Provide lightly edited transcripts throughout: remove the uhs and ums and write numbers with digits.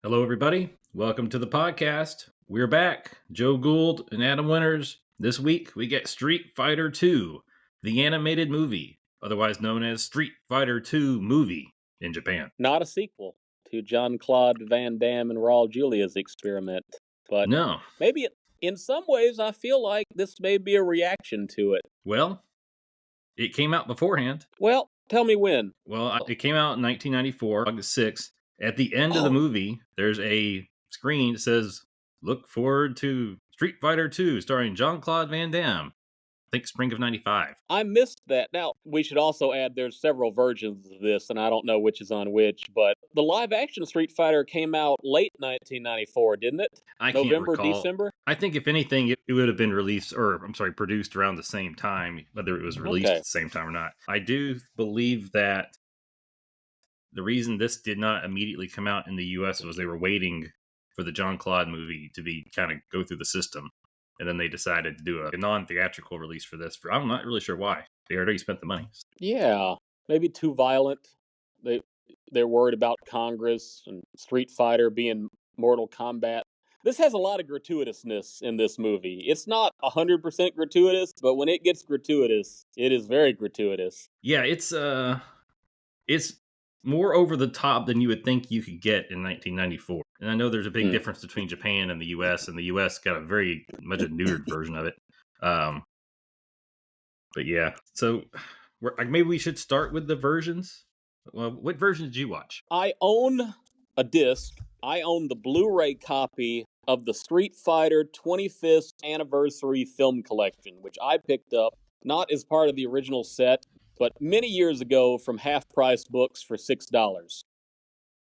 Hello, everybody. Welcome to the podcast. We're back. Joe Gould and Adam Winters. This week, we get Street Fighter II, the animated movie, otherwise known as Street Fighter II movie in Japan. Not a sequel to Jean-Claude Van Damme and Raul Julia's experiment, but No. maybe in some ways I feel like this may be a reaction to it. Well, it came out beforehand. Well, tell me when. Well, it came out in 1994, August 6th. At the end of the movie, there's a screen that says, "Look forward to Street Fighter II, starring Jean-Claude Van Damme." I think spring of 95. I missed that. Now, we should also add there's several versions of this, and I don't know which is on which, but the live-action Street Fighter came out late 1994, didn't it? I November, can't recall. December? I think if anything, it would have been produced around the same time, whether it was released at the same time or not. I do believe that the reason this did not immediately come out in the U.S. was they were waiting for the Jean-Claude movie to be kind of go through the system. And then they decided to do a non-theatrical release for this. I'm not really sure why. They already spent the money. Yeah, maybe too violent. They're worried about Congress and Street Fighter being Mortal Kombat. This has a lot of gratuitousness in this movie. It's not 100% gratuitous, but when it gets gratuitous, it is very gratuitous. Yeah, it's more over the top than you would think you could get in 1994. And I know there's a big difference between Japan and the U.S., and the U.S. got a very much a neutered version of it. But yeah, so maybe we should start with the versions. Well, what version did you watch? I own a disc. I own the Blu-ray copy of the Street Fighter 25th Anniversary Film Collection, which I picked up not as part of the original set, but many years ago from half-price books for $6.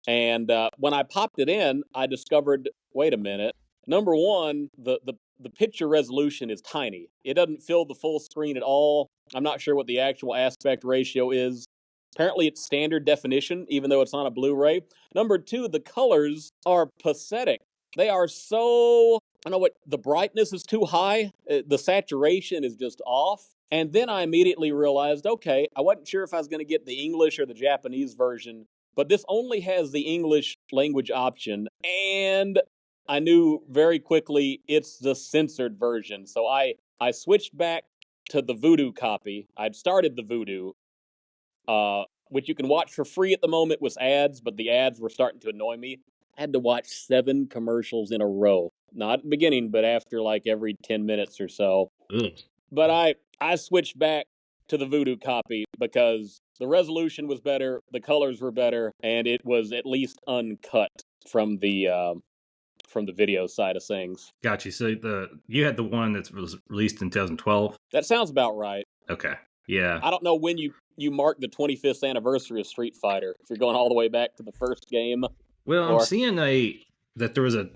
And when I popped it in, I discovered, wait a minute, number one, the picture resolution is tiny. It doesn't fill the full screen at all. I'm not sure what the actual aspect ratio is. Apparently it's standard definition, even though it's on a Blu-ray. Number two, the colors are pathetic. They are so, I don't know what, the brightness is too high. The saturation is just off. And then I immediately realized, okay, I wasn't sure if I was going to get the English or the Japanese version, but this only has the English language option. And I knew very quickly it's the censored version. So I switched back to the Voodoo copy. I'd started the Voodoo, which you can watch for free at the moment with ads, but the ads were starting to annoy me. I had to watch 7 commercials in a row. Not at the beginning, but after like every 10 minutes or so. Ugh. But I switched back to the Voodoo copy because the resolution was better, the colors were better, and it was at least uncut from the video side of things. Gotcha. So you had the one that was released in 2012? That sounds about right. Okay. Yeah. I don't know when you mark the 25th anniversary of Street Fighter, if you're going all the way back to the first game. Well, I'm seeing that there was a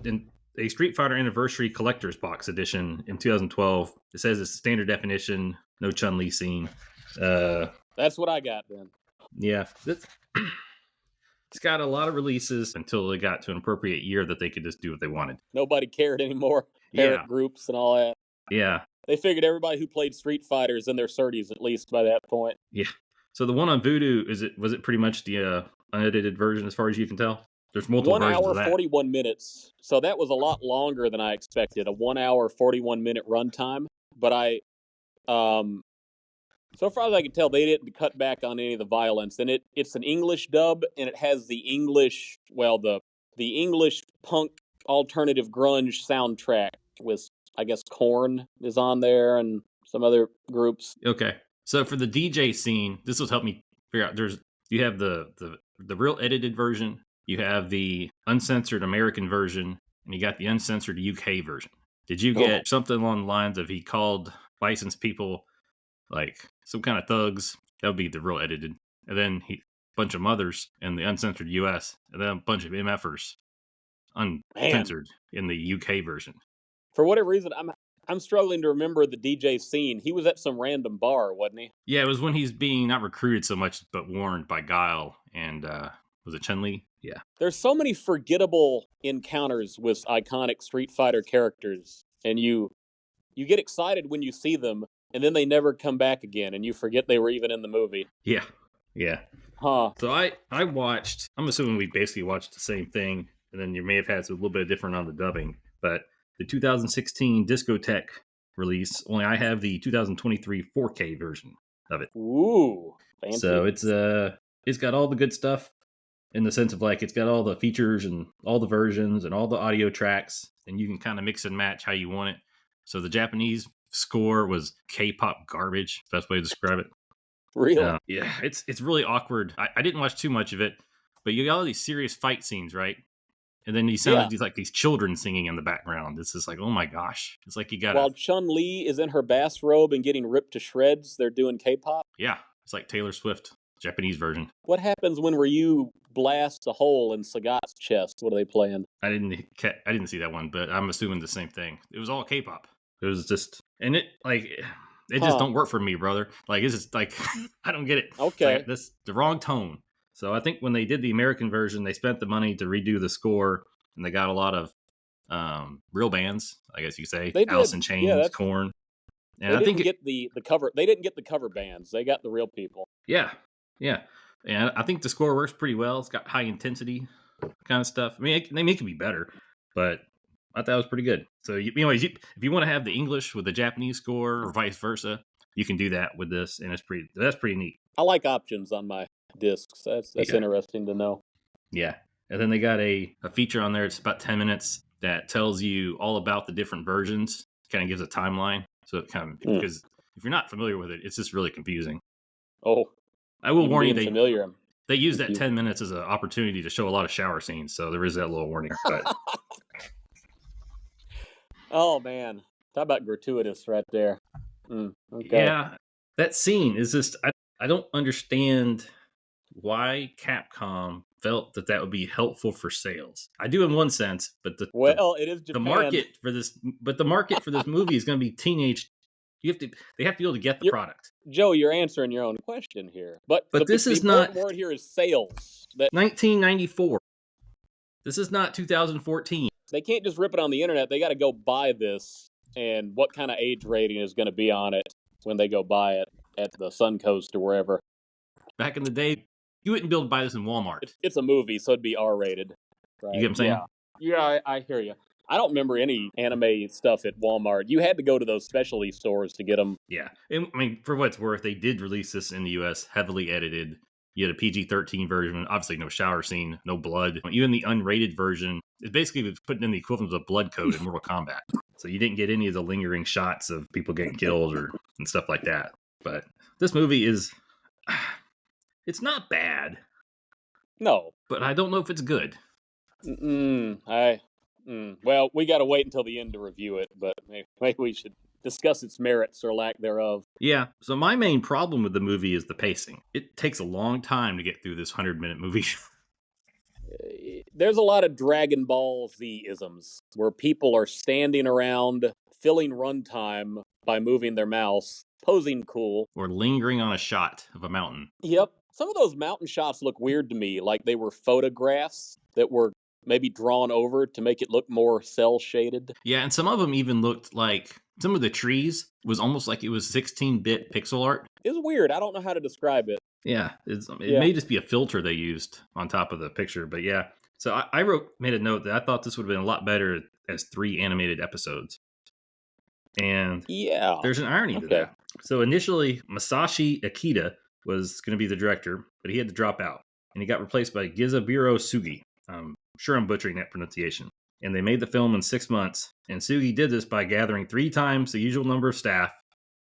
Street Fighter Anniversary Collector's Box Edition in 2012. It says it's standard definition, no Chun-Li scene. That's what I got then. Yeah. It's got a lot of releases until they got to an appropriate year that they could just do what they wanted. Nobody cared anymore. Parent groups and all that. Yeah. They figured everybody who played Street Fighters in their 30s at least by that point. Yeah. So the one on Voodoo, was it pretty much the unedited version as far as you can tell? There's multiple versions of that. 1 hour, 41 minutes. So that was a lot longer than I expected. A 1 hour, 41 minute runtime. But so far as I can tell, they didn't cut back on any of the violence. And it's an English dub, and it has the English, the English punk alternative grunge soundtrack with, I guess, Korn is on there and some other groups. Okay. So for the DJ scene, this will help me figure out. You have the real edited version, you have the uncensored American version, and you got the uncensored UK version. Did you get something along the lines of he called licensed people like some kind of thugs? That would be the real edited. And then a bunch of mothers in the uncensored US, and then a bunch of MFers uncensored in the UK version. For whatever reason, I'm struggling to remember the DJ scene. He was at some random bar, wasn't he? Yeah, it was when he's being not recruited so much, but warned by Guile and was it Chun-Li? Yeah. There's so many forgettable encounters with iconic Street Fighter characters, and you get excited when you see them, and then they never come back again, and you forget they were even in the movie. Yeah. Yeah. Huh. So I watched, I'm assuming we basically watched the same thing. and then you may have had a little bit different on the dubbing. But the 2016 Discotheque release, only I have the 2023 4K version of it. Ooh, fancy. So it's got all the good stuff in the sense of like it's got all the features and all the versions and all the audio tracks, and you can kind of mix and match how you want it. So the Japanese score was K-pop garbage. Best way to describe it. Really? Yeah, it's really awkward. I didn't watch too much of it, but you got all these serious fight scenes, right? And then you sound like these children singing in the background. It's just like, oh my gosh. It's like you got While Chun-Li is in her bathrobe and getting ripped to shreds, they're doing K-pop? Yeah, it's like Taylor Swift, Japanese version. What happens when Ryu blasts a hole in Sagat's chest? What are they playing? I didn't see that one, but I'm assuming the same thing. It was all K-pop. It was just, and it just don't work for me, brother. Like, it's just like, I don't get it. Okay. Like, that's the wrong tone. So I think when they did the American version, they spent the money to redo the score, and they got a lot of real bands, I guess you could say. Alice in Chains, Korn. And they didn't get the cover. They didn't get the cover bands. They got the real people. Yeah. And I think the score works pretty well. It's got high intensity kind of stuff. I mean, they make it be better, but I thought it was pretty good. So, anyways, if you want to have the English with the Japanese score or vice versa, you can do that with this, and that's pretty neat. I like options on my discs. That's interesting to know. Yeah, and then they got a feature on there. It's about 10 minutes that tells you all about the different versions. Kind of gives a timeline. So it kind of because if you're not familiar with it, it's just really confusing. Oh, I will warn you. They use that 10 minutes as an opportunity to show a lot of shower scenes. So there is that little warning. But oh man, talk about gratuitous right there. Okay. Yeah, that scene is just I don't understand why Capcom felt that would be helpful for sales. I do in one sense, but it is Japan. The market for this movie is going to be teenage. They have to be able to get the product. Joe, you're answering your own question here, but this is not. The word here is sales. 1994. This is not 2014. They can't just rip it on the internet. They got to go buy this, and what kind of age rating is going to be on it when they go buy it at the Suncoast or wherever. Back in the day, you wouldn't be able to buy this in Walmart. It's a movie, so it'd be R-rated. Right? You get what I'm saying? Yeah, I hear you. I don't remember any anime stuff at Walmart. You had to go to those specialty stores to get them. Yeah. And, I mean, for what it's worth, they did release this in the U.S., heavily edited. You had a PG-13 version, obviously no shower scene, no blood. Even the unrated version is basically putting in the equivalent of blood code in Mortal Kombat. So you didn't get any of the lingering shots of people getting killed and stuff like that. But this movie is... It's not bad. No. But I don't know if it's good. Well, we got to wait until the end to review it, but maybe we should discuss its merits or lack thereof. Yeah, so my main problem with the movie is the pacing. It takes a long time to get through this 100-minute movie. There's a lot of Dragon Ball Z-isms where people are standing around, filling runtime by moving their mouse, posing cool. Or lingering on a shot of a mountain. Yep. Some of those mountain shots look weird to me, like they were photographs that were maybe drawn over to make it look more cel-shaded. Yeah, and some of them even looked like some of the trees was almost like it was 16-bit pixel art. It's weird. I don't know how to describe it. Yeah, it may just be a filter they used on top of the picture, but yeah. So I made a note that I thought this would have been a lot better as 3 animated episodes. And yeah, there's an irony to that. So initially, Masashi Akita was going to be the director, but he had to drop out. And he got replaced by Gizaburo Sugi. I'm sure I'm butchering that pronunciation. And they made the film in 6 months. And Sugi did this by gathering 3 times the usual number of staff,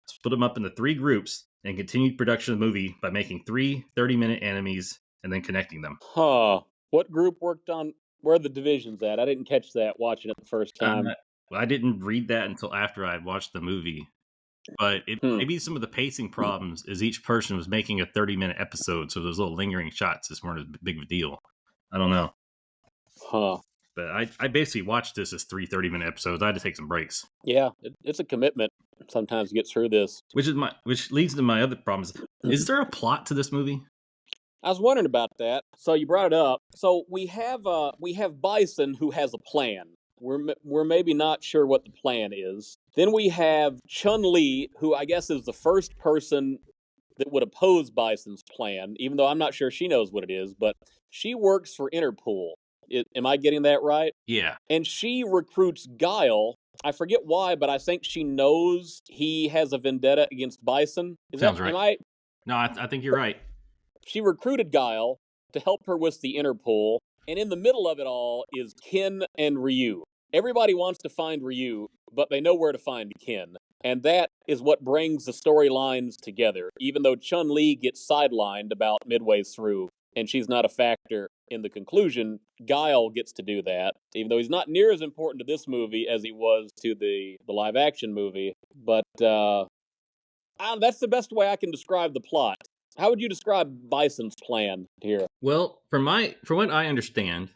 split them up into 3 groups, and continued production of the movie by making 3 30-minute animes and then connecting them. Huh. What group worked on... Where are the divisions at? I didn't catch that watching it the first time. I didn't read that until after I watched the movie. But maybe some of the pacing problems is each person was making a 30-minute episode, so those little lingering shots just weren't as big of a deal. I don't know. Huh. But I basically watched this as 3 30-minute episodes. I had to take some breaks. Yeah, it's a commitment sometimes to get through this. Which leads to my other problems. Is there a plot to this movie? I was wondering about that. So you brought it up. So we have Bison who has a plan. We're maybe not sure what the plan is. Then we have Chun-Li, who I guess is the first person that would oppose Bison's plan, even though I'm not sure she knows what it is, but she works for Interpol. Am I getting that right? Yeah, And she recruits Guile. I forget why, but I think she knows he has a vendetta against Bison. sounds right. Am I? No, I think you're right. She recruited Guile to help her with the Interpol, and in the middle of it all is Ken and Ryu. Everybody wants to find Ryu, but they know where to find Ken. And that is what brings the storylines together, even though Chun-Li gets sidelined about midway through, and she's not a factor in the conclusion. Guile gets to do that, even though he's not near as important to this movie as he was to the live-action movie. But that's the best way I can describe the plot. How would you describe Bison's plan here? Well, from what I understand,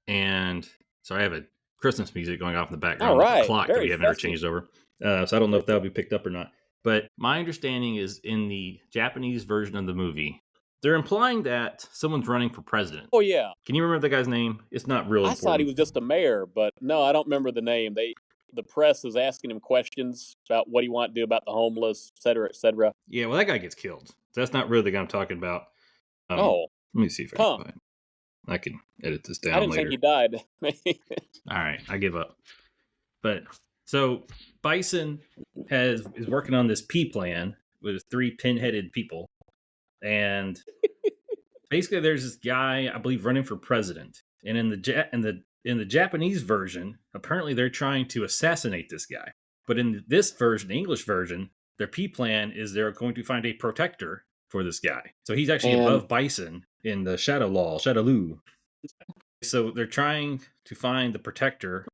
and so I have a Christmas music going off in the background, All with right, the clock that very we have never festive. changed over. So I don't know if that'll be picked up or not. But my understanding is in the Japanese version of the movie, they're implying that someone's running for president. Oh yeah, Can you remember the guy's name? It's not real I important. thought he was just a mayor, but no, I don't remember the name. The press is asking him questions about what he want to do about the homeless, et cetera, et cetera. Yeah, well, that guy gets killed. So that's not really the guy I'm talking about. Oh, let me see if I can find it. I can edit this down I didn't later. think he died. All right, I give up. But so Bison is working on this P plan with 3 pin-headed people, and basically there's this guy I believe running for president, and in the Japanese version, apparently they're trying to assassinate this guy. But in this version, the English version, their P plan is they're going to find a protector for this guy. So he's actually above Bison in the Shadow Lu. So they're trying to find the protector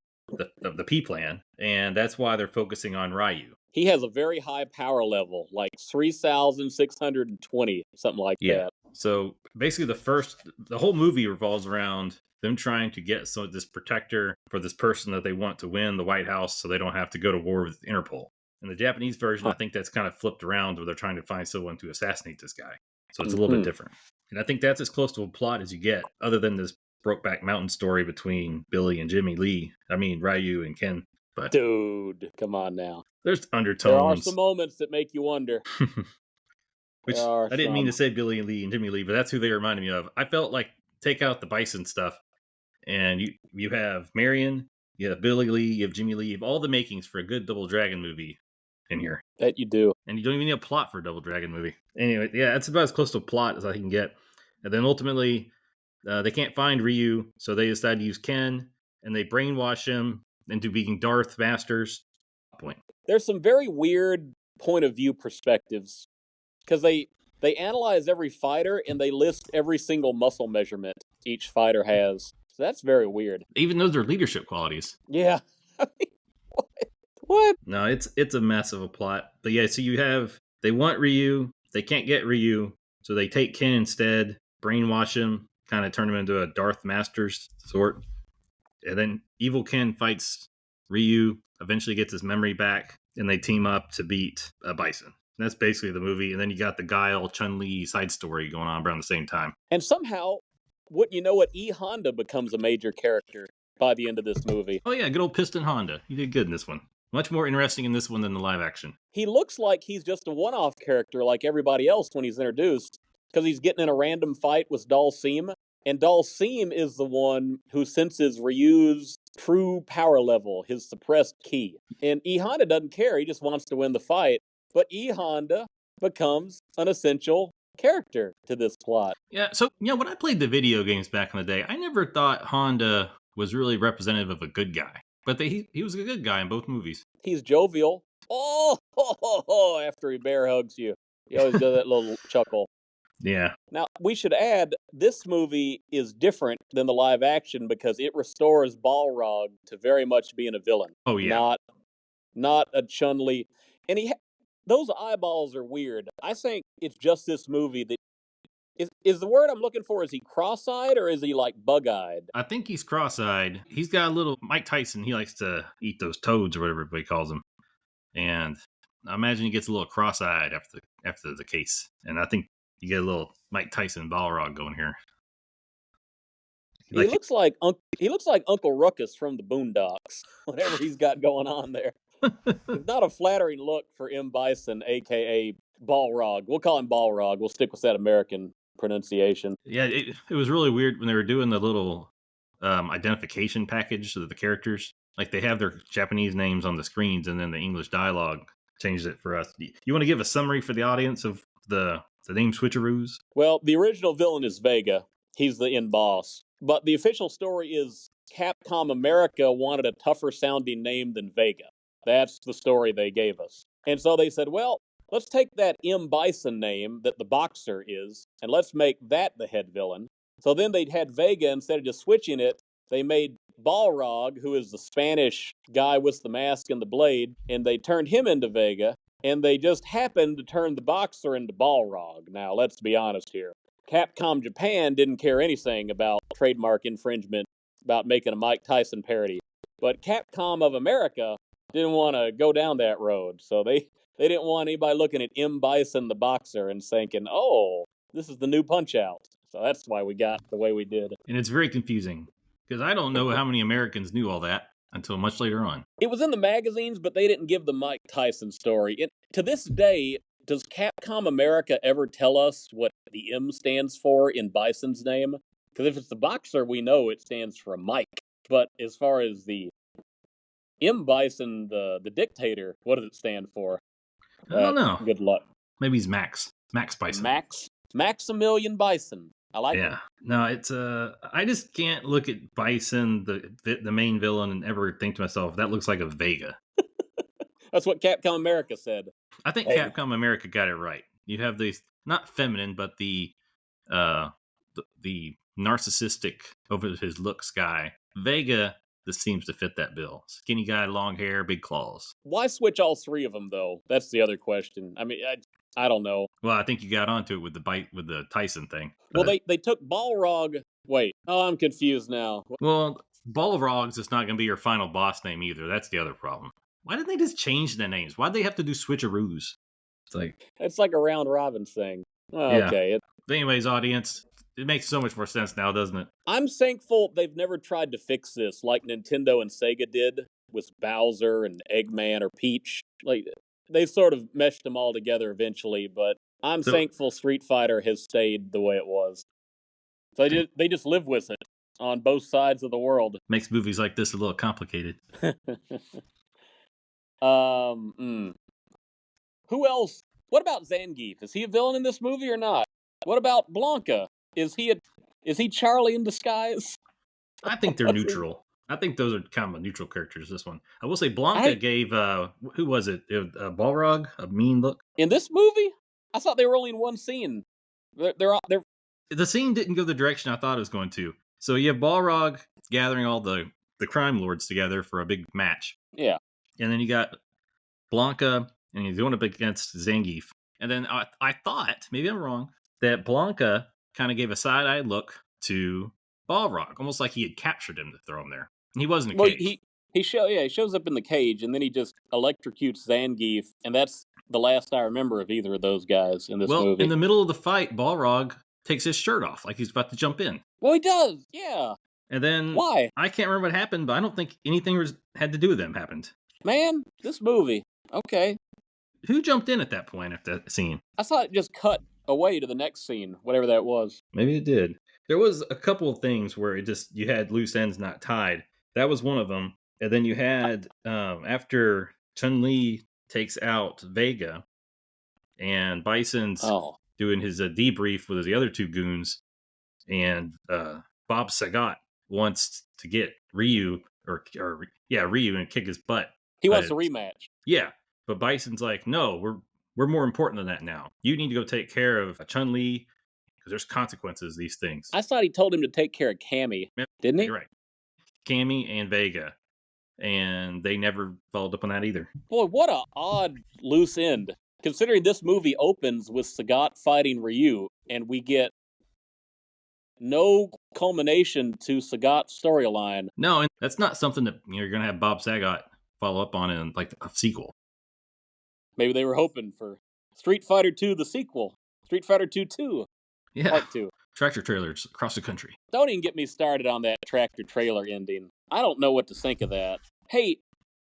of the P plan, and that's why they're focusing on Ryu. He has a very high power level, like 3,620, something like that. So basically the whole movie revolves around them trying to get this protector for this person that they want to win the White House so they don't have to go to war with Interpol. In the Japanese version, I think that's kind of flipped around where they're trying to find someone to assassinate this guy. So it's a little bit different. And I think that's as close to a plot as you get, other than this Brokeback Mountain story between Billy and Ryu and Ken. But dude, come on now. There's undertones. There are some moments that make you wonder. Which I didn't mean to say Billy and Lee and Jimmy Lee, but that's who they reminded me of. I felt like take out the Bison stuff, and you have Marion, you have Billy Lee, you have Jimmy Lee, you have all the makings for a good Double Dragon movie in here. That you do. And you don't even need a plot for a Double Dragon movie. Anyway, yeah, that's about as close to a plot as I can get. And then ultimately, they can't find Ryu, so they decide to use Ken, and they brainwash him into being Darth Masters. Point. There's some very weird point of view perspectives, because they analyze every fighter and they list every single muscle measurement each fighter has. So that's very weird. Even those are leadership qualities. Yeah. What? No, it's a mess of a plot. But yeah, so they want Ryu, they can't get Ryu, so they take Ken instead, brainwash him, kind of turn him into a Darth Masters sort. And then evil Ken fights Ryu, eventually gets his memory back, and they team up to beat Bison. And that's basically the movie. And then you got the Guile Chun-Li side story going on around the same time. And somehow, wouldn't you know it, E. Honda becomes a major character by the end of this movie. Oh yeah, good old Piston Honda. He did good in this one. Much more interesting in this one than the live action. He looks like he's just a one-off character like everybody else when he's introduced, because he's getting in a random fight with Dhalsim, and Dhalsim is the one who senses Ryu's true power level, his suppressed ki. And E. Honda doesn't care, he just wants to win the fight, but E. Honda becomes an essential character to this plot. Yeah, so, when I played the video games back in the day, I never thought Honda was really representative of a good guy. But he was a good guy in both movies. He's jovial. Oh, after he bear hugs you. He always does that little chuckle. Yeah. Now, we should add, this movie is different than the live action because it restores Balrog to very much being a villain. Oh, yeah. Not a Chun-Li. And those eyeballs are weird. I think it's just this movie that is the word I'm looking for, is he cross-eyed or is he like bug-eyed? I think he's cross-eyed. He's got a little Mike Tyson. He likes to eat those toads or whatever everybody calls them. And I imagine he gets a little cross-eyed after the case. And I think you get a little Mike Tyson Balrog going here. He looks like Uncle Ruckus from the Boondocks, whatever he's got going on there. It's not a flattering look for M. Bison, a.k.a. Balrog. We'll call him Balrog. We'll stick with that American pronunciation. Yeah, it was really weird when they were doing the little identification package of the characters. Like they have their Japanese names on the screens, and then the English dialogue changes it for us. You want to give a summary for the audience of the name switcheroos? Well, the original villain is Vega. He's the end boss. But the official story is Capcom America wanted a tougher sounding name than Vega. That's the story they gave us. And so they said, well, let's take that M. Bison name that the boxer is, and let's make that the head villain. So then they'd had Vega, instead of just switching it, they made Balrog, who is the Spanish guy with the mask and the blade, and they turned him into Vega, and they just happened to turn the boxer into Balrog. Now, let's be honest here. Capcom Japan didn't care anything about trademark infringement, about making a Mike Tyson parody. But Capcom of America didn't want to go down that road, so they didn't want anybody looking at M. Bison the boxer and thinking, oh, this is the new Punch-Out. So that's why we got the way we did. And it's very confusing, because I don't know how many Americans knew all that until much later on. It was in the magazines, but they didn't give the Mike Tyson story. To this day, does Capcom America ever tell us what the M stands for in Bison's name? Because if it's the boxer, we know it stands for Mike. But as far as the M. Bison, the dictator, what does it stand for? I don't know. Good luck. Maybe he's Max Bison. Maximilian Bison. I like it. Yeah. No, it's I just can't look at Bison, the main villain, and ever think to myself, that looks like a Vega. That's what Capcom America said. I think Capcom America got it right. You have these, not feminine, but the narcissistic over his looks guy. Vega, this seems to fit that bill. Skinny guy, long hair, big claws. Why switch all three of them, though? That's the other question. I mean, I don't know. Well, I think you got onto it with the Tyson thing. Well, they took Balrog. Wait, I'm confused now. Well, Balrog's is not going to be your final boss name either. That's the other problem. Why didn't they just change the names? Why'd they have to do switcheroos? It's like a round robin thing. Oh, yeah. Okay. But anyways, audience, it makes so much more sense now, doesn't it? I'm thankful they've never tried to fix this like Nintendo and Sega did with Bowser and Eggman or Peach. Like, they sort of meshed them all together eventually, but I'm thankful Street Fighter has stayed the way it was. So they just live with it on both sides of the world. Makes movies like this a little complicated. Who else? What about Zangief? Is he a villain in this movie or not? What about Blanca? Is he Charlie in disguise? I think they're neutral. I think those are kind of neutral characters, this one. I will say Blanca gave, who was it? Balrog, a mean look. In this movie? I thought they were only in one scene. They're The scene didn't go the direction I thought it was going to. So you have Balrog gathering all the crime lords together for a big match. Yeah. And then you got Blanca, and he's going up against Zangief. And then I thought, maybe I'm wrong, that Blanca kind of gave a side-eyed look to Balrog, almost like he had captured him to throw him there. And he wasn't a cage. He shows up in the cage, and then he just electrocutes Zangief, and that's the last I remember of either of those guys in this movie. Well, in the middle of the fight, Balrog takes his shirt off like he's about to jump in. Well, he does, yeah. And then why? I can't remember what happened, but I don't think anything had to do with them happened. Man, this movie. Okay. Who jumped in at that point after that scene? I thought it just cut away to the next scene, whatever that was. Maybe it did. There was a couple of things where you had loose ends not tied. That was one of them. And then you had, after Chun-Li takes out Vega, and Bison's doing his debrief with the other two goons, and Bob Sagat wants to get Ryu, Ryu, and kick his butt. He wants a rematch. Yeah, but Bison's like, no, we're more important than that now. You need to go take care of Chun-Li, because there's consequences to these things. I thought he told him to take care of Cammy, didn't he? You're right. Cammy and Vega. And they never followed up on that either. Boy, what a odd loose end. Considering this movie opens with Sagat fighting Ryu, and we get no culmination to Sagat's storyline. No, and that's not something that you're going to have Bob Sagat follow up on in like a sequel. Maybe they were hoping for Street Fighter 2, the sequel. Street Fighter 2 2. Yeah. Part 2. Tractor trailers across the country. Don't even get me started on that tractor trailer ending. I don't know what to think of that. Hey,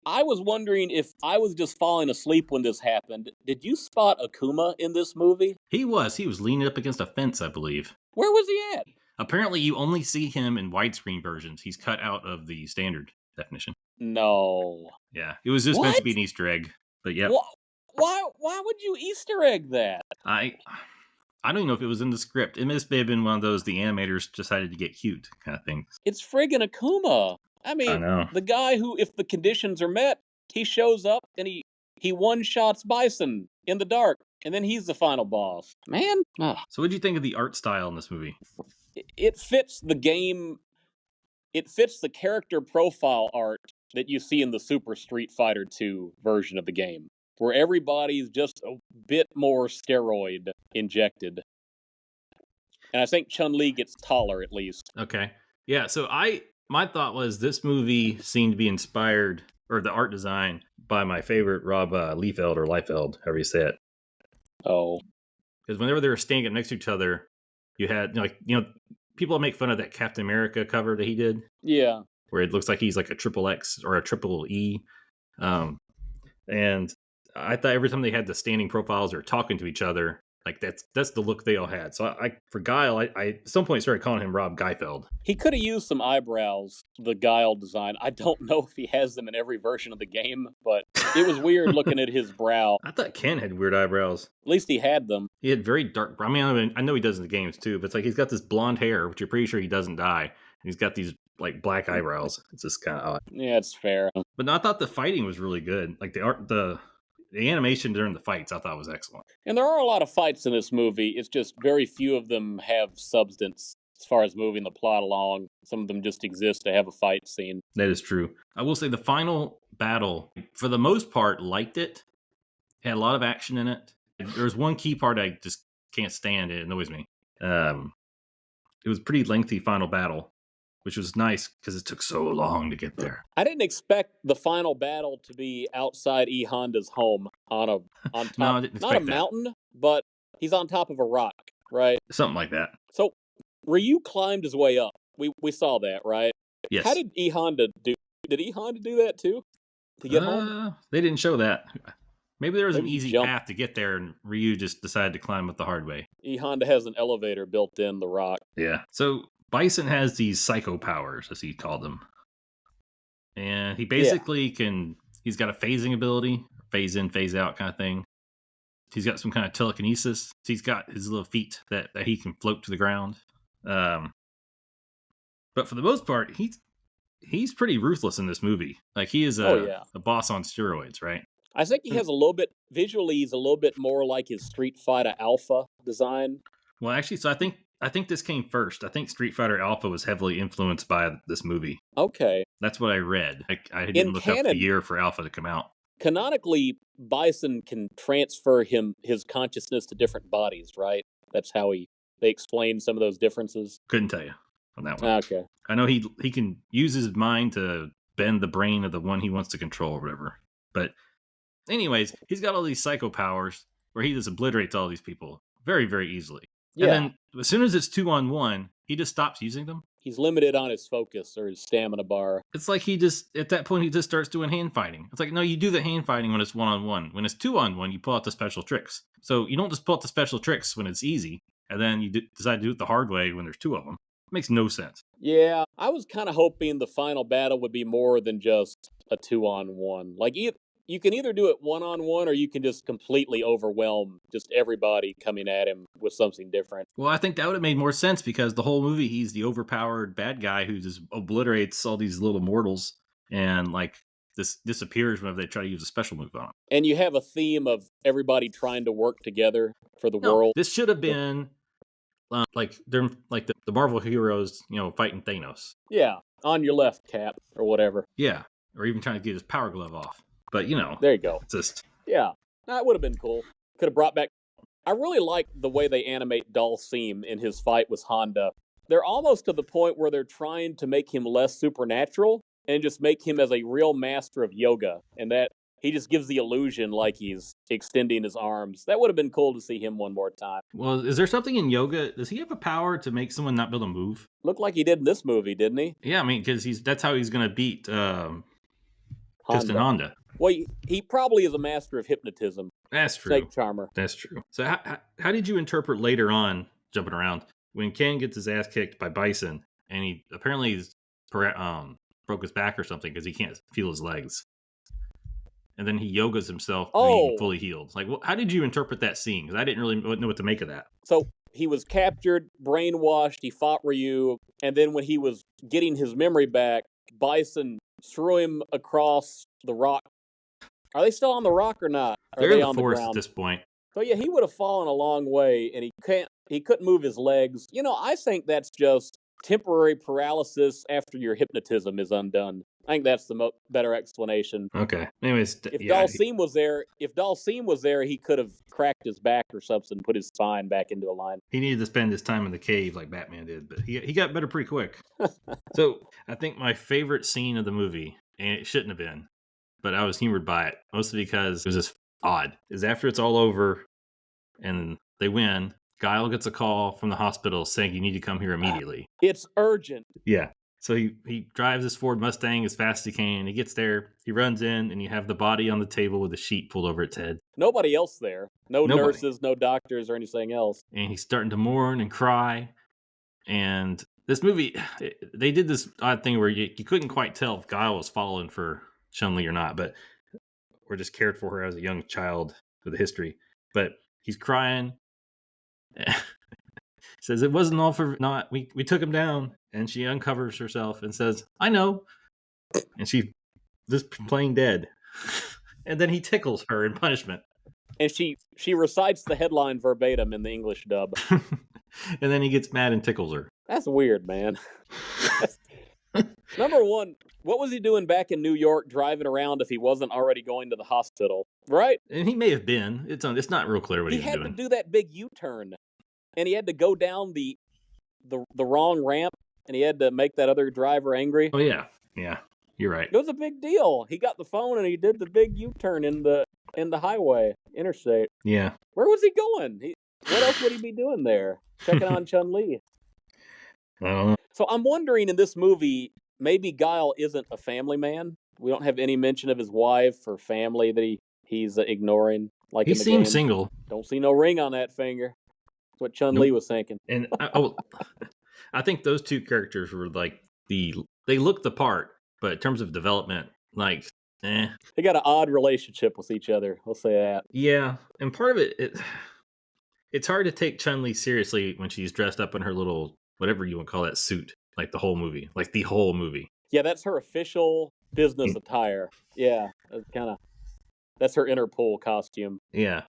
I was wondering if I was just falling asleep when this happened. Did you spot Akuma in this movie? He was leaning up against a fence, I believe. Where was he at? Apparently, you only see him in widescreen versions. He's cut out of the standard definition. No. Yeah, it was just meant to be an Easter egg. But yep. Why would you Easter egg that? I don't even know if it was in the script. It may have been one of those the animators decided to get cute kind of things. It's friggin' Akuma. I mean, the guy who, if the conditions are met, he shows up and he one-shots Bison in the dark, and then he's the final boss. Man. Ugh. So what do you think of the art style in this movie? It fits the game. It fits the character profile art that you see in the Super Street Fighter 2 version of the game, where everybody's just a bit more steroid injected. And I think Chun-Li gets taller, at least. Okay. Yeah, so my thought was this movie seemed to be inspired, or the art design, by my favorite Rob Liefeld, or Liefeld, however you say it. Oh. Because whenever they were standing up next to each other, you had, people make fun of that Captain America cover that he did. Yeah. Where it looks like he's like a triple X or a triple E. And I thought every time they had the standing profiles or talking to each other, like that's the look they all had. So for Guile, I at some point started calling him Rob Geifeld. He could have used some eyebrows, the Guile design. I don't know if he has them in every version of the game, but it was weird looking at his brow. I thought Ken had weird eyebrows. At least he had them. He had very dark. I mean, I know he does in the games too, but it's like he's got this blonde hair, which you're pretty sure he doesn't dye. And he's got these like black eyebrows. It's just kind of odd. Yeah, it's fair. But no, I thought the fighting was really good. Like the animation during the fights, I thought was excellent. And there are a lot of fights in this movie. It's just very few of them have substance as far as moving the plot along. Some of them just exist to have a fight scene. That is true. I will say the final battle, for the most part, liked it. Had a lot of action in it. There's one key part I just can't stand. It annoys me. It was a pretty lengthy final battle, which was nice because it took so long to get there. I didn't expect the final battle to be outside E Honda's home on top, no, I didn't expect not a mountain, but he's on top of a rock, right? Something like that. So Ryu climbed his way up. We saw that, right? Yes. How did E Honda do? Did E Honda do that too? To get home? They didn't show that. Maybe there was an easy path to get there, and Ryu just decided to climb it the hard way. E Honda has an elevator built in the rock. Yeah. So Bison has these psycho powers, as he called them. And he basically he's got a phasing ability, phase in, phase out kind of thing. He's got some kind of telekinesis. He's got his little feet that he can float to the ground. But for the most part, he's pretty ruthless in this movie. Like he is a boss on steroids, right? I think he has a little bit, visually, he's a little bit more like his Street Fighter Alpha design. Well, actually, so I think this came first. I think Street Fighter Alpha was heavily influenced by this movie. Okay. That's what I read. I didn't look up the year for Alpha to come out. Canonically, Bison can transfer his consciousness to different bodies, right? That's how they explain some of those differences. Couldn't tell you on that one. Okay. I know he can use his mind to bend the brain of the one he wants to control or whatever. But anyways, he's got all these psycho powers where he just obliterates all these people very, very easily. Yeah. And then as soon as it's 2-on-1, he just stops using them. He's limited on his focus or his stamina bar. It's like at that point, he just starts doing hand fighting. It's like, no, you do the hand fighting when it's 1-on-1. When it's 2-on-1, you pull out the special tricks. So you don't just pull out the special tricks when it's easy, and then you decide to do it the hard way when there's two of them. It makes no sense. Yeah, I was kind of hoping the final battle would be more than just a 2-on-1. Like, you can either do it 1-on-1 or you can just completely overwhelm just everybody coming at him with something different. Well, I think that would have made more sense because the whole movie, he's the overpowered bad guy who just obliterates all these little mortals and this disappears whenever they try to use a special move on him. And you have a theme of everybody trying to work together for the world. This should have been they're like the Marvel heroes, fighting Thanos. Yeah, on your left, Cap, or whatever. Yeah, or even trying to get his power glove off. But, there you go. Yeah, that would have been cool. Could have brought back. I really like the way they animate Dalsim in his fight with Honda. They're almost to the point where they're trying to make him less supernatural and just make him as a real master of yoga. And that he just gives the illusion like he's extending his arms. That would have been cool to see him one more time. Well, is there something in yoga? Does he have a power to make someone not be able to move? Looked like he did in this movie, didn't he? Yeah, I mean, because that's how he's going to beat Piston Honda. Well, he probably is a master of hypnotism. That's true. Snake charmer. That's true. So how did you interpret later on, jumping around, when Ken gets his ass kicked by Bison, and he apparently broke his back or something because he can't feel his legs. And then he yogas himself to being fully healed. Like, how did you interpret that scene? Because I didn't really know what to make of that. So he was captured, brainwashed, he fought Ryu, and then when he was getting his memory back, Bison threw him across the rock. Are they still on the rock or not? They're in the forest at this point. So yeah, he would have fallen a long way, and he couldn't move his legs. I think that's just temporary paralysis after your hypnotism is undone. I think that's the better explanation. Okay. Anyways, if Dalle was there, he could have cracked his back or something, put his spine back into alignment. He needed to spend his time in the cave like Batman did, but he got better pretty quick. So I think my favorite scene of the movie, and it shouldn't have been, but I was humored by it, mostly because it was just odd, is after it's all over and they win, Guile gets a call from the hospital saying you need to come here immediately. It's urgent. Yeah. So he drives his Ford Mustang as fast as he can. He gets there. He runs in, and you have the body on the table with a sheet pulled over its head. Nobody else there. Nobody. Nurses, no doctors, or anything else. And he's starting to mourn and cry. And this movie, they did this odd thing where you couldn't quite tell if Guile was falling for Chun-Li or not, but or just cared for her as a young child with a history. But he's crying. Says it wasn't all for naught. We took him down, and she uncovers herself and says, "I know," and she just playing dead. And then he tickles her in punishment, and she recites the headline verbatim in the English dub. And then he gets mad and tickles her. That's weird, man. Number one, what was he doing back in New York driving around if he wasn't already going to the hospital? Right? And he may have been. It's not real clear what he was doing. He had to do that big U-turn. And he had to go down the wrong ramp, and he had to make that other driver angry. Oh, yeah. Yeah, you're right. It was a big deal. He got the phone, and he did the big U-turn in the highway, interstate. Yeah. Where was he going? What else would he be doing there? Checking on Chun-Li. I don't know. So I'm wondering in this movie, maybe Guile isn't a family man. We don't have any mention of his wife or family that he's ignoring. Like he seems single. Don't see no ring on that finger. That's what Chun-Li was thinking. And I think those two characters were like they looked the part, but in terms of development, like, They got an odd relationship with each other. We'll say that. Yeah, and part of it's hard to take Chun-Li seriously when she's dressed up in her little, whatever you want to call that suit, like the whole movie. Yeah, that's her official business attire. Yeah, that's her Interpol costume. Yeah.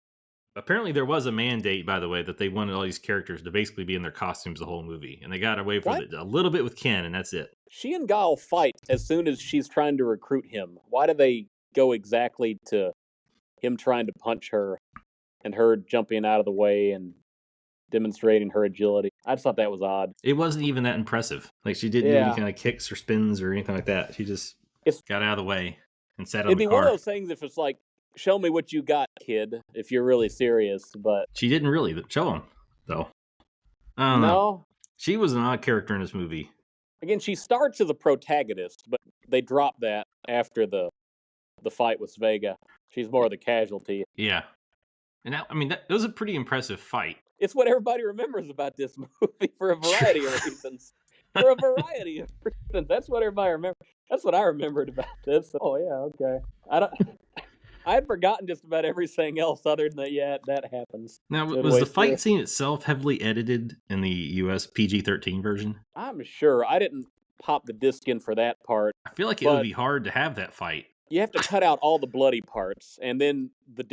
Apparently there was a mandate, by the way, that they wanted all these characters to basically be in their costumes the whole movie. And they got away with it a little bit with Ken, and that's it. She and Guile fight as soon as she's trying to recruit him. Why do they go exactly to him trying to punch her and her jumping out of the way and demonstrating her agility? I just thought that was odd. It wasn't even that impressive. Like, she didn't do any kind of kicks or spins or anything like that. She just got out of the way and sat on the car. It'd be one of those things if it's like, show me what you got, kid, if you're really serious. But she didn't really show him, though. I don't know. She was an odd character in this movie. Again, she starts as a protagonist, but they drop that after the fight with Vega. She's more of the casualty. Yeah. And that was a pretty impressive fight. It's what everybody remembers about this movie for a variety of reasons. For a variety of reasons. That's what everybody remembers. That's what I remembered about this. Oh, yeah, okay. I had forgotten just about everything else other than that, that happens. Now, was the fight scene itself heavily edited in the US PG-13 version? I'm sure. I didn't pop the disc in for that part. I feel like it would be hard to have that fight. You have to cut out all the bloody parts, and then the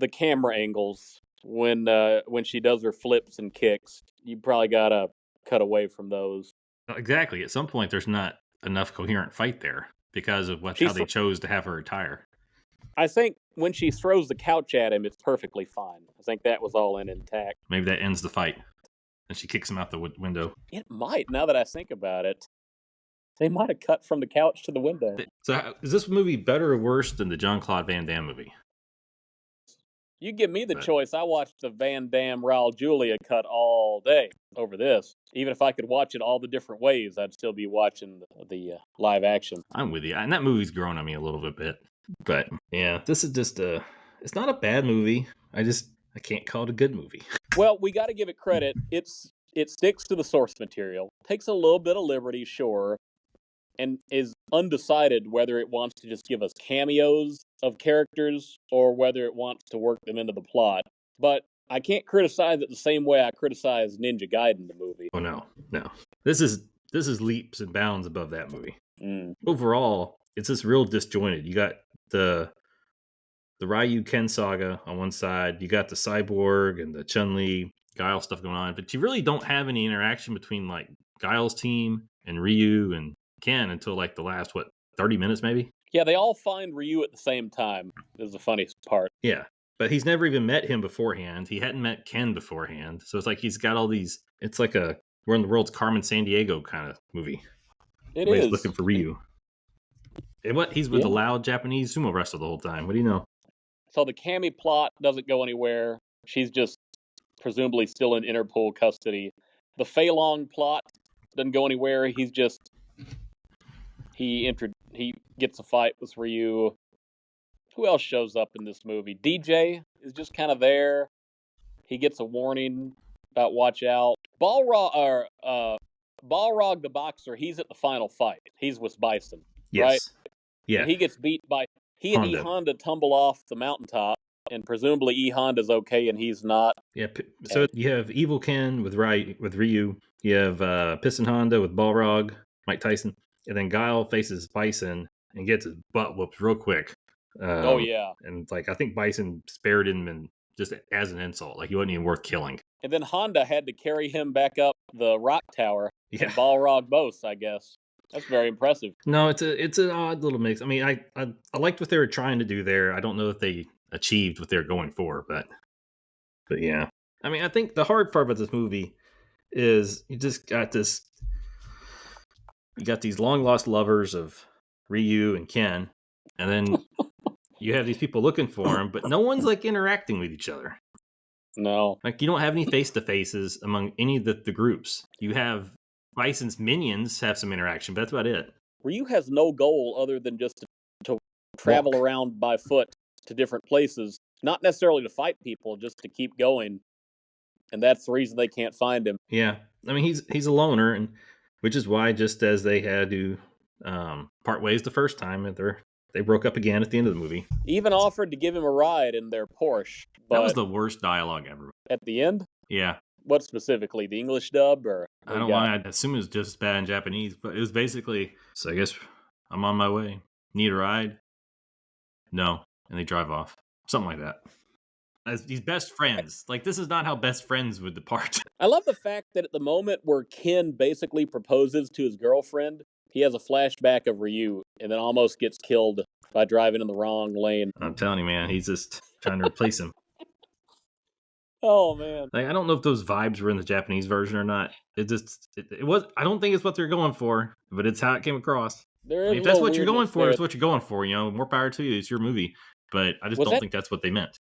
camera angles when she does her flips and kicks. You probably gotta cut away from those. Exactly. At some point, there's not enough coherent fight there because of how they chose to have her retire. I think when she throws the couch at him, it's perfectly fine. I think that was all intact. Maybe that ends the fight. And she kicks him out the window. It might, now that I think about it. They might have cut from the couch to the window. So is this movie better or worse than the Jean-Claude Van Damme movie? You give me the choice. I watched the Van Damme Raul Julia cut all day over this. Even if I could watch it all the different ways, I'd still be watching the live action. I'm with you. And that movie's grown on me a little bit. But yeah, this is just it's not a bad movie. I can't call it a good movie. Well, we got to give it credit. It's it sticks to the source material, takes a little bit of liberty, sure, and is undecided whether it wants to just give us cameos of characters or whether it wants to work them into the plot. But I can't criticize it the same way I criticize Ninja Gaiden, the movie. Oh no. This is leaps and bounds above that movie. Mm. Overall, it's just real disjointed. You got the Ryu Ken saga on one side, you got the Cyborg and the Chun-Li Guile stuff going on, but you really don't have any interaction between like Guile's team and Ryu and Ken until like the last 30 minutes maybe. Yeah, they all find Ryu at the same time. Is the funniest part. Yeah, but he's never even met him beforehand. He hadn't met Ken beforehand, so it's like he's got all these. It's like a we're in the world's Carmen Sandiego kind of movie. It is. He's looking for Ryu. And he's with the loud Japanese sumo wrestler the whole time. What do you know? So the Cammy plot doesn't go anywhere. She's just presumably still in Interpol custody. The Fei Long plot doesn't go anywhere. He gets a fight with Ryu. Who else shows up in this movie? DJ is just kind of there. He gets a warning about watch out. Balrog the boxer, he's at the final fight. He's with Bison, right? Yeah. And he gets beat by... He and E Honda tumble off the mountaintop, and presumably E Honda's okay, and he's not. Yeah, so you have Evil Ken with Ryu. You have Piston Honda with Balrog, Mike Tyson, and then Guile faces Bison and gets his butt whooped real quick. Oh yeah, and like I think Bison spared him and just as an insult, like he wasn't even worth killing. And then Honda had to carry him back up the rock tower. Yeah. And Balrog boasts, I guess. That's very impressive. No, it's an odd little mix. I mean, I liked what they were trying to do there. I don't know if they achieved what they're going for, but yeah. I mean, I think the hard part about this movie is you got these long lost lovers of Ryu and Ken, and then you have these people looking for him, but no one's like interacting with each other. No, like you don't have any face to faces among any of the groups. You have Bison's minions have some interaction, but that's about it. Ryu has no goal other than just to travel around by foot to different places, not necessarily to fight people, just to keep going. And that's the reason they can't find him. Yeah, I mean he's a loner, and which is why just as they had to part ways the first time, they broke up again at the end of the movie. Even offered to give him a ride in their Porsche. But that was the worst dialogue ever. At the end? Yeah. What specifically? The English dub? Or I don't want to assume it was just as bad in Japanese, but it was basically, so I guess I'm on my way. Need a ride? No. And they drive off. Something like that. As these best friends. Like, this is not how best friends would depart. I love the fact that at the moment where Ken basically proposes to his girlfriend, he has a flashback of Ryu and then almost gets killed by driving in the wrong lane. I'm telling you, man, he's just trying to replace him. Oh man! Like, I don't know if those vibes were in the Japanese version or not. It was. I don't think it's what they're going for, but it's how it came across. If that's what you're going for, it's what you're going for. You know, more power to you. It's your movie. But I just don't think that's what they meant.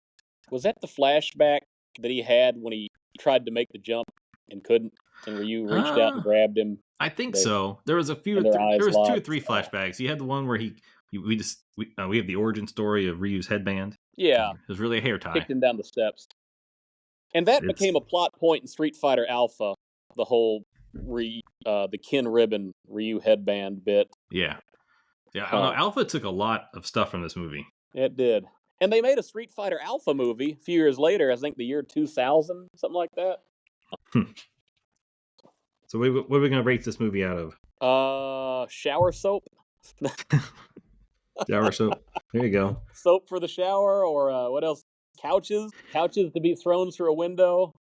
Was that the flashback that he had when he tried to make the jump and couldn't, and Ryu reached out and grabbed him? I think so. There was a few. There was 2 or 3 flashbacks. You had the one where we have the origin story of Ryu's headband. Yeah, it was really a hair tie. Kicked him down the steps. And that became a plot point in Street Fighter Alpha, the whole the Ken Ribbon Ryu headband bit. Yeah. I don't know. Alpha took a lot of stuff from this movie. It did. And they made a Street Fighter Alpha movie a few years later, I think the year 2000, something like that. So what are we going to rate this movie out of? Shower soap. Shower soap. There you go. Soap for the shower, or what else? Couches to be thrown through a window,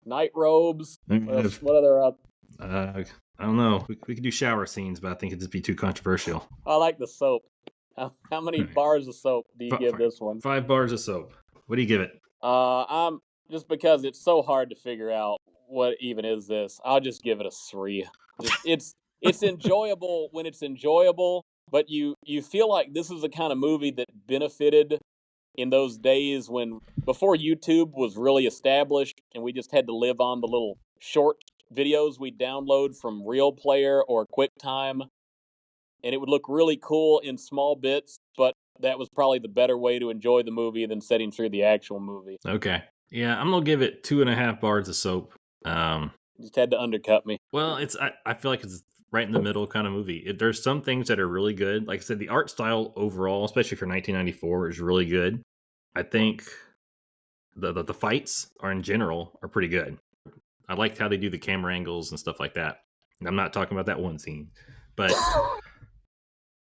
night robes. What other? I don't know. We could do shower scenes, but I think it'd just be too controversial. I like the soap. How many bars of soap do you give this one? 5 bars of soap. What do you give it? I'm just because it's so hard to figure out what even is this. I'll just give it a 3. It's enjoyable when it's enjoyable, but you feel like this is the kind of movie that benefited in those days when before YouTube was really established and we just had to live on the little short videos we download from Real Player or QuickTime, and it would look really cool in small bits, but that was probably the better way to enjoy the movie than sitting through the actual movie. Okay. Yeah, I'm going to give it 2.5 bars of soap. Just had to undercut me. Well, I feel like it's right in the middle kind of movie. There's some things that are really good. Like I said, the art style overall, especially for 1994, is really good. I think the fights are in general are pretty good. I liked how they do the camera angles and stuff like that. I'm not talking about that one scene, but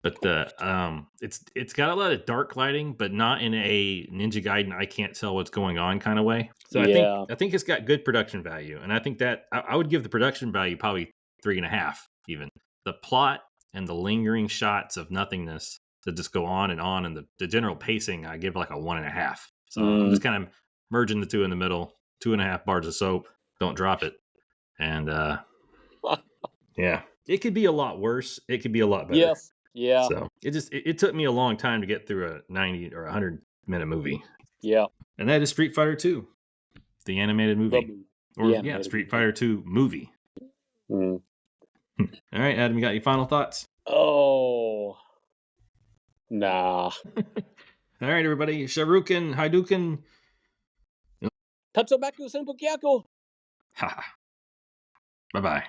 it's got a lot of dark lighting, but not in a Ninja Gaiden I can't tell what's going on kind of way. So Yeah. I think it's got good production value, and I think that I would give the production value probably 3.5 even. The plot and the lingering shots of nothingness that just go on, and the general pacing I give like a 1.5. So I'm just kind of merging the two in the middle. 2.5 bars of soap. Don't drop it. And yeah, it could be a lot worse. It could be a lot better. Yes. Yeah. So it took me a long time to get through a 90 or 100-minute movie. Yeah. And that is Street Fighter 2, the animated movie. Street Fighter 2 movie. Mm. All right, Adam, you got your final thoughts? Oh. Nah. All right, everybody. Sharuken, Hadouken. Tatsubaku Senpukyaku. Ha. Bye-bye.